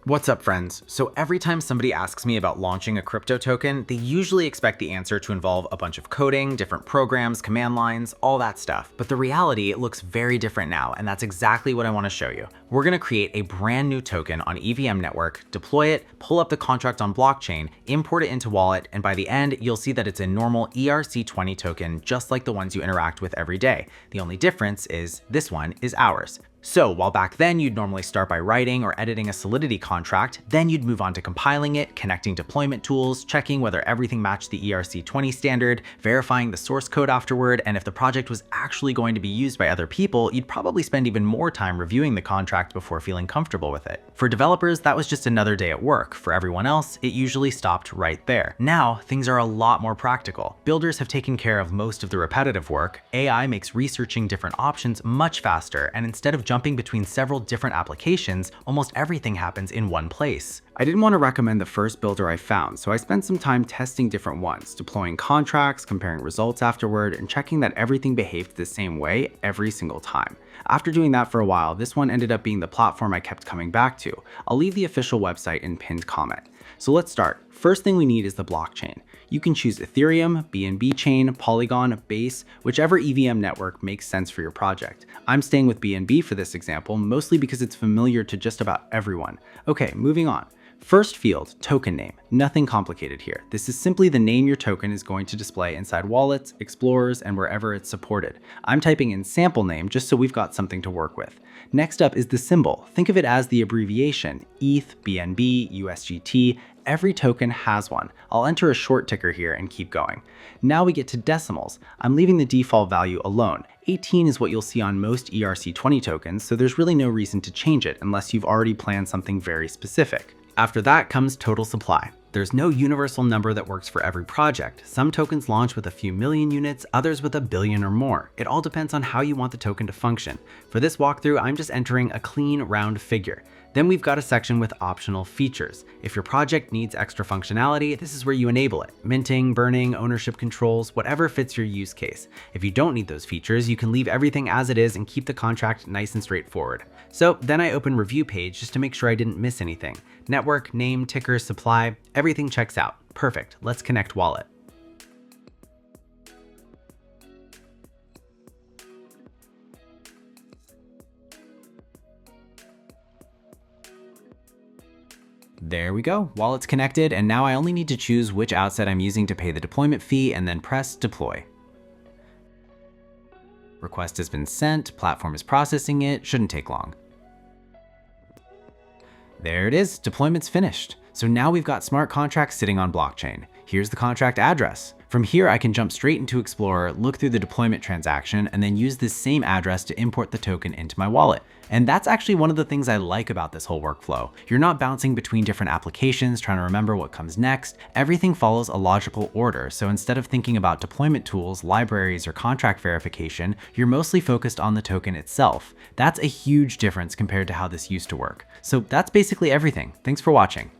What's up, friends? So every time somebody asks me about launching a crypto token, they usually expect the answer to involve a bunch of coding, different programs, command lines, all that stuff. But the reality, it looks very different now, and that's exactly what I want to show you. We're going to create a brand new token on EVM network, deploy it, pull up the contract on blockchain, import it into wallet, and by the end, you'll see that it's a normal ERC20 token, just like the ones you interact with every day. The only difference is this one is ours. So while back then you'd normally start by writing or editing a Solidity contract, then you'd move on to compiling it, connecting deployment tools, checking whether everything matched the ERC20 standard, verifying the source code afterward, and if the project was actually going to be used by other people, you'd probably spend even more time reviewing the contract before feeling comfortable with it. For developers, that was just another day at work. For everyone else, it usually stopped right there. Now, things are a lot more practical. Builders have taken care of most of the repetitive work, AI makes researching different options much faster, and instead of jumping between several different applications, almost everything happens in one place. I didn't want to recommend the first builder I found, so I spent some time testing different ones, deploying contracts, comparing results afterward, and checking that everything behaved the same way every single time. After doing that for a while, this one ended up being the platform I kept coming back to. I'll leave the official website in pinned comment. So let's start. First thing we need is the blockchain. You can choose Ethereum, BNB Chain, Polygon, Base, whichever EVM network makes sense for your project. I'm staying with BNB for this example, mostly because it's familiar to just about everyone. Okay, moving on. First field, token name. Nothing complicated here. This is simply the name your token is going to display inside wallets, explorers, and wherever it's supported. I'm typing in sample name just so we've got something to work with. Next up is the symbol. Think of it as the abbreviation, ETH, BNB, USGT. Every token has one. I'll enter a short ticker here and keep going. Now we get to decimals. I'm leaving the default value alone. 18 is what you'll see on most ERC20 tokens, so there's really no reason to change it unless you've already planned something very specific. After that comes total supply. There's no universal number that works for every project. Some tokens launch with a few million units, others with a billion or more. It all depends on how you want the token to function. For this walkthrough, I'm just entering a clean round figure. Then we've got a section with optional features. If your project needs extra functionality, this is where you enable it. Minting, burning, ownership controls, whatever fits your use case. If you don't need those features, you can leave everything as it is and keep the contract nice and straightforward. So then I open review page just to make sure I didn't miss anything. Network, name, ticker, supply, everything checks out. Perfect, let's connect wallet. There we go, wallet's connected, and now I only need to choose which outset I'm using to pay the deployment fee and then press deploy. Request has been sent, platform is processing it, shouldn't take long. There it is, deployment's finished. So now we've got smart contracts sitting on blockchain. Here's the contract address. From here, I can jump straight into Explorer, look through the deployment transaction, and then use this same address to import the token into my wallet. And that's actually one of the things I like about this whole workflow. You're not bouncing between different applications, trying to remember what comes next. Everything follows a logical order. So instead of thinking about deployment tools, libraries, or contract verification, you're mostly focused on the token itself. That's a huge difference compared to how this used to work. So that's basically everything. Thanks for watching.